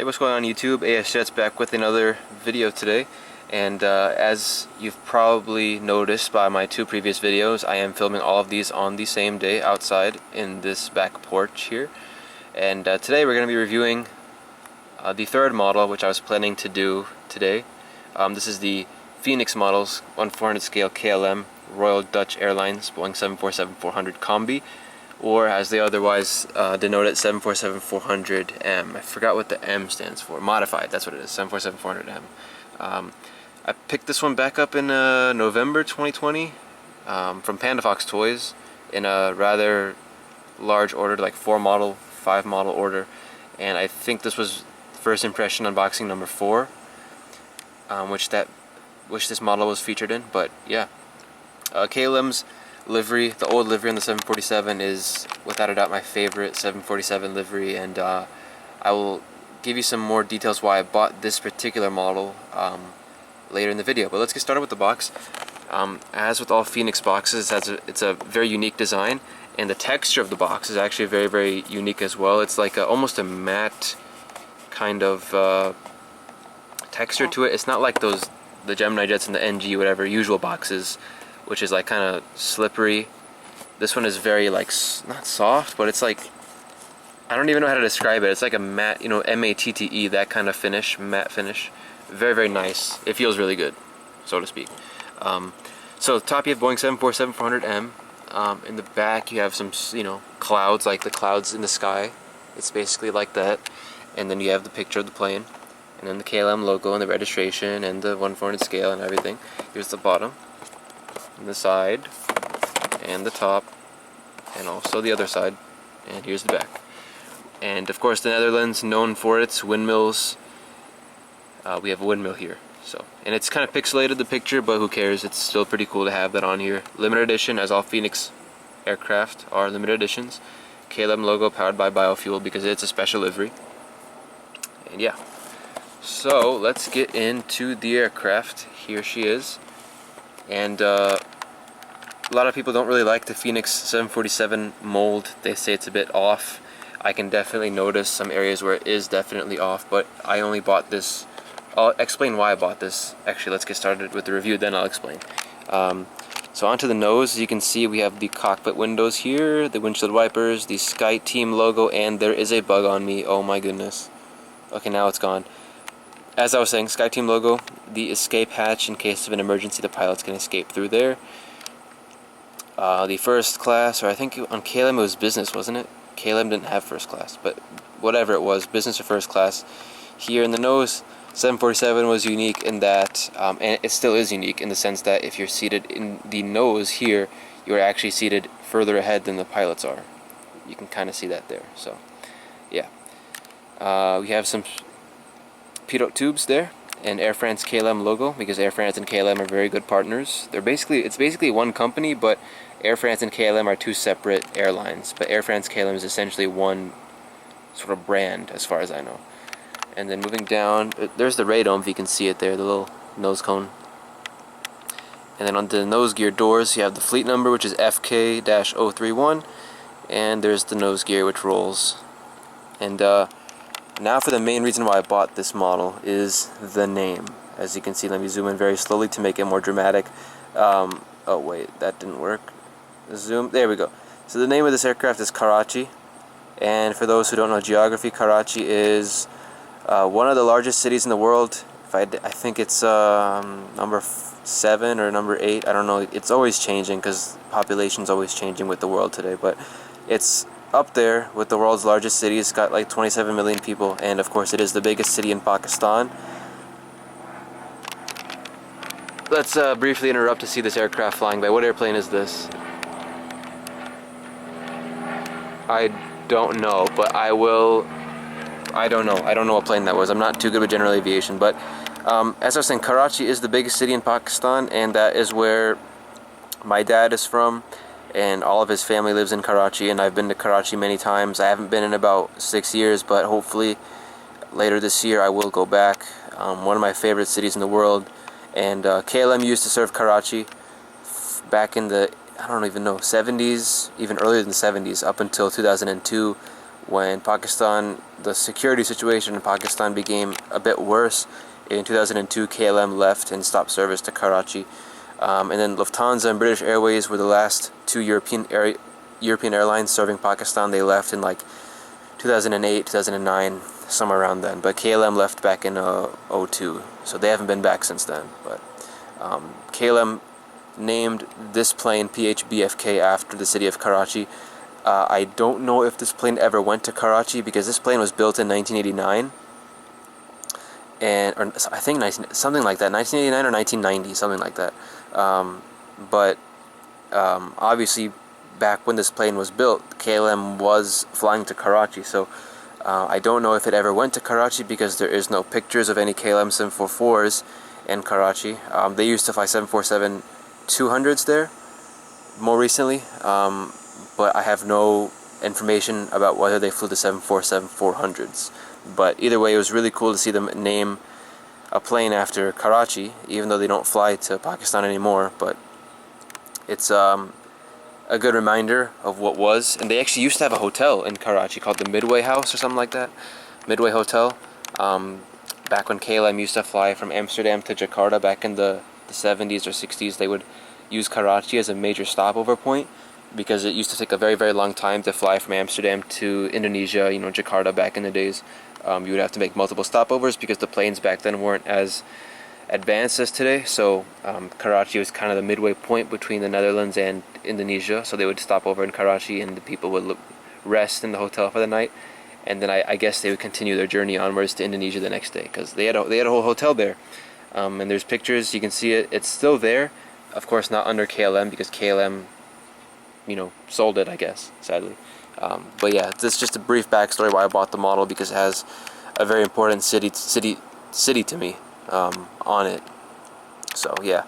Hey, what's going on YouTube? AS Jets back with another video today, and as you've probably noticed by my two previous videos, I am filming all of these on the same day outside in this back porch here. And today we're going to be reviewing the third model, which I was planning to do today. This is the Phoenix models 1/400 scale KLM Royal Dutch Airlines Boeing 747-400 Combi, or as they otherwise denote it, 747-400M. I forgot what the M stands for. Modified, that's what it is, 747-400M. I picked this one back up in November 2020 from Panda Fox Toys in a rather large order, like 5 model order, and I think this was first impression unboxing number 4, which this model was featured in. But yeah, KLM's livery, the old livery on the 747, is without a doubt my favorite 747 livery, and I will give you some more details why I bought this particular model later in the video. But let's get started with the box. As with all Phoenix boxes, it's a very unique design, and the texture of the box is actually very, very unique as well. It's like almost a matte kind of texture to it. It's not like the Gemini Jets and the NG whatever usual boxes, which is like kind of slippery. This one is very like, not soft, but it's like, I don't even know how to describe it. It's like a matte, M-A-T-T-E, that kind of finish, matte finish. Very, very nice. It feels really good, so to speak. So top you have Boeing 747-400M. In the back you have some, clouds, like the clouds in the sky. It's basically like that. And then you have the picture of the plane, and then the KLM logo and the registration and the 1/400 scale and everything. Here's the bottom, and the side, and the top, and also the other side, and here's the back. And of course the Netherlands, known for its windmills. We have a windmill here, and it's kind of pixelated, the picture, but who cares, it's still pretty cool to have that on here. Limited edition, as all Phoenix aircraft are limited editions. KLM logo, powered by Biofuel, because it's a special livery. And yeah, so let's get into the aircraft. Here she is. And a lot of people don't really like the Phoenix 747 mold. They say it's a bit off. I can definitely notice some areas where it is definitely off, but I only bought this. I'll explain why I bought this. Actually, let's get started with the review, then I'll explain. So onto the nose. As you can see, we have the cockpit windows here, the windshield wipers, the Sky Team logo, and there is a bug on me. Oh my goodness. Okay, now it's gone. As I was saying, Sky Team logo, the escape hatch in case of an emergency, the pilots can escape through there. The first class, or I think on KLM it was business, wasn't it? KLM didn't have first class, but whatever it was, business or first class. Here in the nose, 747 was unique in that, and it still is unique in the sense that if you're seated in the nose here, you're actually seated further ahead than the pilots are. You can kind of see that there, so yeah. We have some pitot tubes there, and Air France KLM logo, because Air France and KLM are very good partners. It's basically one company, but Air France and KLM are two separate airlines. But Air France KLM is essentially one sort of brand, as far as I know. And then moving down, there's the radome, if you can see it there, the little nose cone. And then on the nose gear doors, you have the fleet number, which is FK-031, and there's the nose gear, which rolls. And now for the main reason why I bought this model is the name. As you can see, let me zoom in very slowly to make it more dramatic. Oh wait, that didn't work. Zoom, there we go. So the name of this aircraft is Karachi, and for those who don't know geography, Karachi is one of the largest cities in the world. I think it's number 7 or number 8, I don't know. It's always changing because population's always changing with the world today, but it's up there with the world's largest city. It's got like 27 million people, and of course it is the biggest city in Pakistan. Let's briefly interrupt to see this aircraft flying by. What airplane is this? I don't know, but I don't know what plane that was. I'm not too good with general aviation, but as I was saying, Karachi is the biggest city in Pakistan, and that is where my dad is from. And all of his family lives in Karachi, and I've been to Karachi many times. I haven't been in about 6 years, but hopefully later this year I will go back. One of my favorite cities in the world. And KLM used to serve Karachi back in the, I don't even know, 70s, even earlier than the 70s, up until 2002, when Pakistan, the security situation in Pakistan became a bit worse. In 2002, KLM left and stopped service to Karachi. And then Lufthansa and British Airways were the last two European airlines serving Pakistan. They left in like 2008, 2009, somewhere around then. But KLM left back in 2002, so they haven't been back since then. But KLM named this plane PH-BFK after the city of Karachi. I don't know if this plane ever went to Karachi because this plane was built in 1989. Or I think something like that, 1989 or 1990, something like that. But obviously, back when this plane was built, KLM was flying to Karachi. So I don't know if it ever went to Karachi because there is no pictures of any KLM 744s in Karachi. They used to fly 747-200s there more recently, but I have no information about whether they flew the 747-400s. But either way, it was really cool to see them name a plane after Karachi, even though they don't fly to Pakistan anymore. But it's a good reminder of what was. And they actually used to have a hotel in Karachi called the Midway House or something like that. Midway Hotel. Back when KLM used to fly from Amsterdam to Jakarta back in the 70s or 60s, they would use Karachi as a major stopover point, because it used to take a very, very long time to fly from Amsterdam to Indonesia, Jakarta back in the days. You would have to make multiple stopovers because the planes back then weren't as advanced as today. So Karachi was kind of the midway point between the Netherlands and Indonesia. So they would stop over in Karachi and the people would rest in the hotel for the night. And then I guess they would continue their journey onwards to Indonesia the next day, because they had a whole hotel there. And there's pictures, you can see it. It's still there. Of course, not under KLM because KLM sold it, I guess, sadly. But yeah, this is just a brief backstory why I bought the model, because it has a very important city to me on it. So yeah,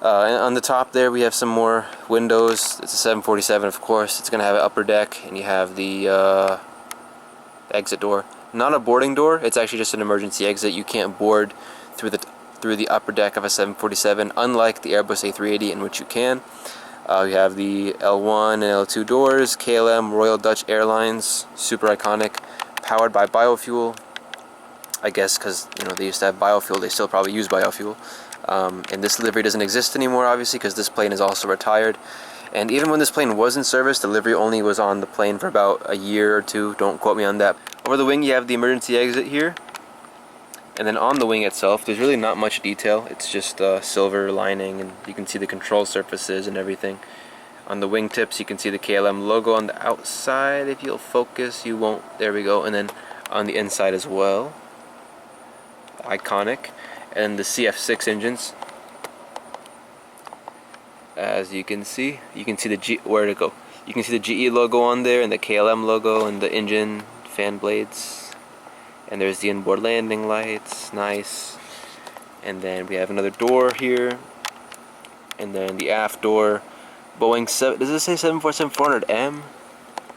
and on the top there we have some more windows. It's a 747, of course. It's gonna have an upper deck, and you have the exit door. Not a boarding door. It's actually just an emergency exit. You can't board through the upper deck of a 747, unlike the Airbus A380, in which you can. You have the L1 and L2 doors, KLM Royal Dutch Airlines, super iconic, powered by biofuel. I guess because they used to have biofuel, they still probably use biofuel. And this livery doesn't exist anymore, obviously, because this plane is also retired. And even when this plane was in service, the livery only was on the plane for about a year or two. Don't quote me on that. Over the wing, you have the emergency exit here. And then on the wing itself, there's really not much detail. It's just silver lining, and you can see the control surfaces and everything. On the wingtips, you can see the KLM logo on the outside. If you'll focus, you won't. There we go. And then on the inside as well. Iconic. And the CF6 engines. As you can see the where'd it go? You can see the GE logo on there, and the KLM logo, and the engine fan blades. And there's the inboard landing lights, nice. And then we have another door here. And then the aft door, Boeing 7, does it say 747-400M?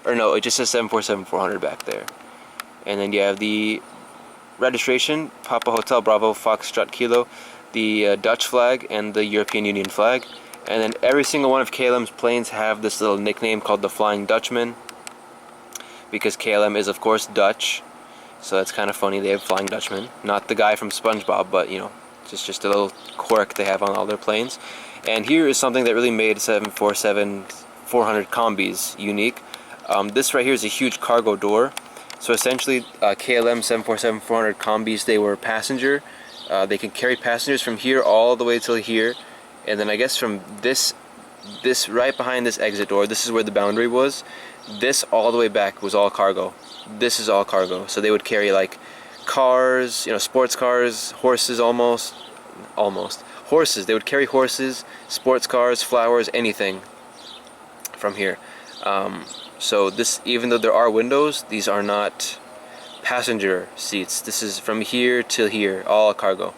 Or no, it just says 747-400 back there. And then you have the registration, Papa Hotel Bravo Foxtrot Kilo, the Dutch flag, and the European Union flag. And then every single one of KLM's planes have this little nickname called the Flying Dutchman, because KLM is, of course, Dutch. So that's kind of funny. They have Flying Dutchman, not the guy from SpongeBob, but just a little quirk they have on all their planes. And here is something that really made 747-400 Combis unique. This right here is a huge cargo door. So essentially, KLM 747-400 Combis, they were passenger. They can carry passengers from here all the way till here, and then I guess from this right behind this exit door, this is where the boundary was. This all the way back was all cargo. This is all cargo. So they would carry like cars, sports cars, horses, almost horses. They would carry horses, sports cars, flowers, anything from here. So this, even though there are windows, these are not passenger seats. This is from here to here, all cargo.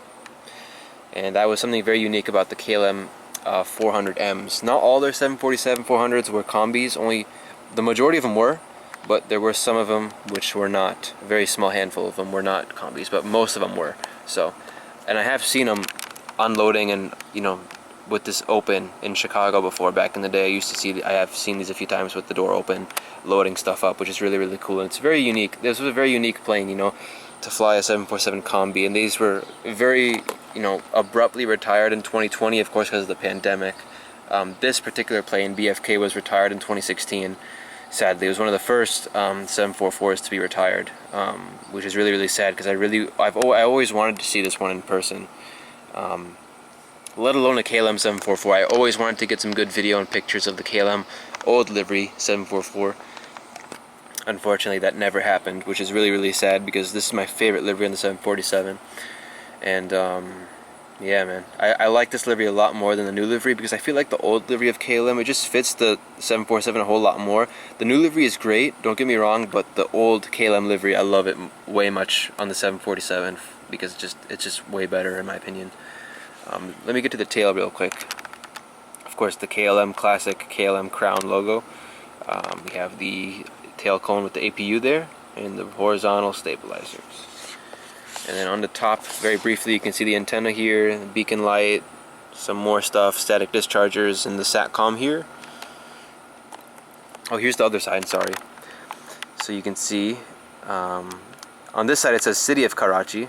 And that was something very unique about the KLM 400Ms. Not all their 747-400s were combis. Only the majority of them were. But there were some of them which were not. A very small handful of them were not combis, but most of them were. So, and I have seen them unloading and with this open in Chicago before. Back in the day, I have seen these a few times with the door open, loading stuff up, which is really, really cool. And it's very unique. This was a very unique plane, you know, to fly a 747 Combi, and these were very, you know, abruptly retired in 2020, of course, because of the pandemic. This particular plane, BFK, was retired in 2016. Sadly, it was one of the first 744s to be retired, which is really, really sad, because I always wanted to see this one in person. Let alone a KLM 744. I always wanted to get some good video and pictures of the KLM old livery 744. Unfortunately, that never happened, which is really, really sad, because this is my favorite livery on the 747. And yeah, man, I like this livery a lot more than the new livery, because I feel like the old livery of KLM, it just fits the 747 a whole lot more. The new livery is great, don't get me wrong, but the old KLM livery, I love it way much on the 747, because it's just way better in my opinion. Let me get to the tail real quick. Of course, the KLM classic KLM crown logo. We have the tail cone with the APU there, and the horizontal stabilizers. And then on the top, very briefly, you can see the antenna here, the beacon light, some more stuff, static dischargers, and the SATCOM here. Oh, here's the other side, sorry. So you can see, on this side it says City of Karachi.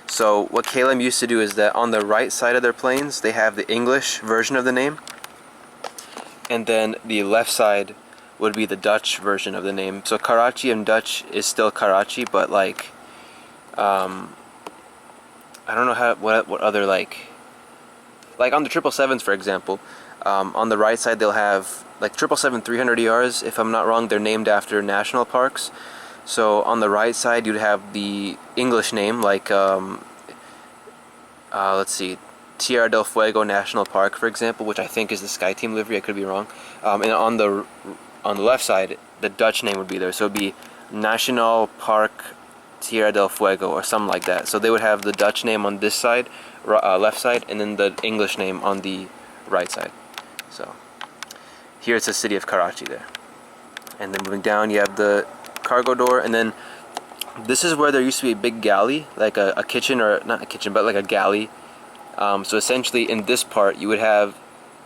So what KLM used to do is that on the right side of their planes, they have the English version of the name, and then the left side would be the Dutch version of the name. So Karachi in Dutch is still Karachi, but like, I don't know what other, like on the 777s, for example, on the right side they'll have like 777 300ERs, if I'm not wrong, they're named after national parks. So on the right side you'd have the English name, like let's see, Tierra del Fuego National Park, for example, which I think is the SkyTeam livery, I could be wrong. And on the left side, the Dutch name would be there, so it'd be National Park Tierra del Fuego or something like that. So they would have the Dutch name on this side, left side, and then the English name on the right side. So here it's the City of Karachi there. And then moving down, you have the cargo door, and then this is where there used to be a big galley, like a kitchen, or not a kitchen, but like a galley. So essentially in this part you would have,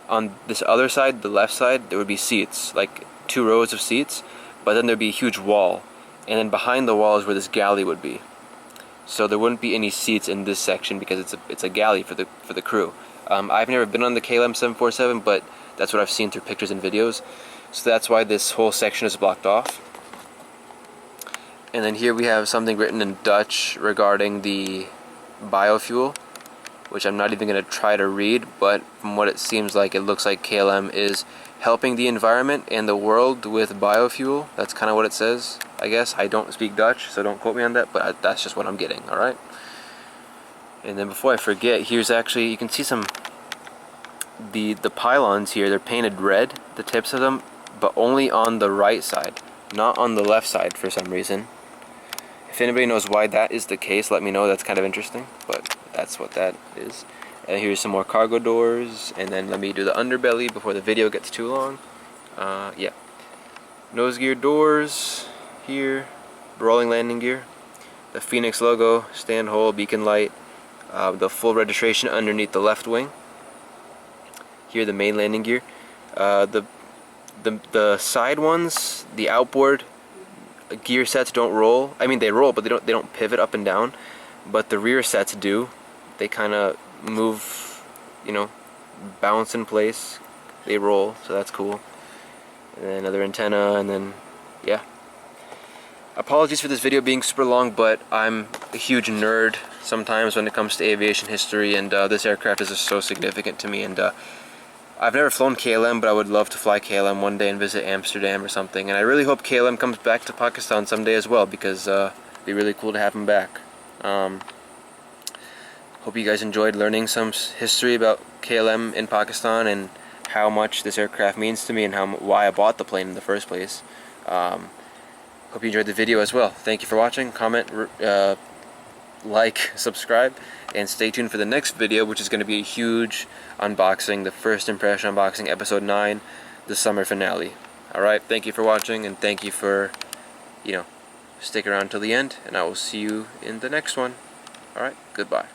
on this other side, the left side, there would be seats, like 2 rows of seats, but then there'd be a huge wall, and then behind the wall is where this galley would be. So there wouldn't be any seats in this section, because it's a galley for the crew. I've never been on the KLM 747, but that's what I've seen through pictures and videos. So that's why this whole section is blocked off. And then here we have something written in Dutch regarding the biofuel, which I'm not even going to try to read, but from what it seems like, it looks like KLM is helping the environment and the world with biofuel. That's kind of what it says, I guess. I don't speak Dutch, so don't quote me on that, but that's just what I'm getting, alright? And then before I forget, here's actually, you can see some, the pylons here, they're painted red, the tips of them, but only on the right side, not on the left side for some reason. If anybody knows why that is the case, let me know. That's kind of interesting, but that's what that is. And here's some more cargo doors, and then let me do the underbelly before the video gets too long. Yeah. Nose gear doors here, rolling landing gear, the Phoenix logo, stand hole, beacon light, the full registration underneath the left wing. Here the main landing gear. The side ones, the outboard gear sets don't roll. I mean, they roll, but they don't pivot up and down. But the rear sets do. They kind of move, you know, bounce in place. They roll, so that's cool. And then another antenna, and then yeah. Apologies for this video being super long, but I'm a huge nerd sometimes when it comes to aviation history, and this aircraft is just so significant to me. And I've never flown KLM, but I would love to fly KLM one day and visit Amsterdam or something. And I really hope KLM comes back to Pakistan someday as well, because it'd be really cool to have them back. Hope you guys enjoyed learning some history about KLM in Pakistan and how much this aircraft means to me, and why I bought the plane in the first place. Hope you enjoyed the video as well. Thank you for watching. Comment, like, subscribe, and stay tuned for the next video, which is going to be a huge unboxing, the first impression unboxing, episode 9, the summer finale. Alright, thank you for watching, and thank you for, stick around till the end, and I will see you in the next one. Alright, goodbye.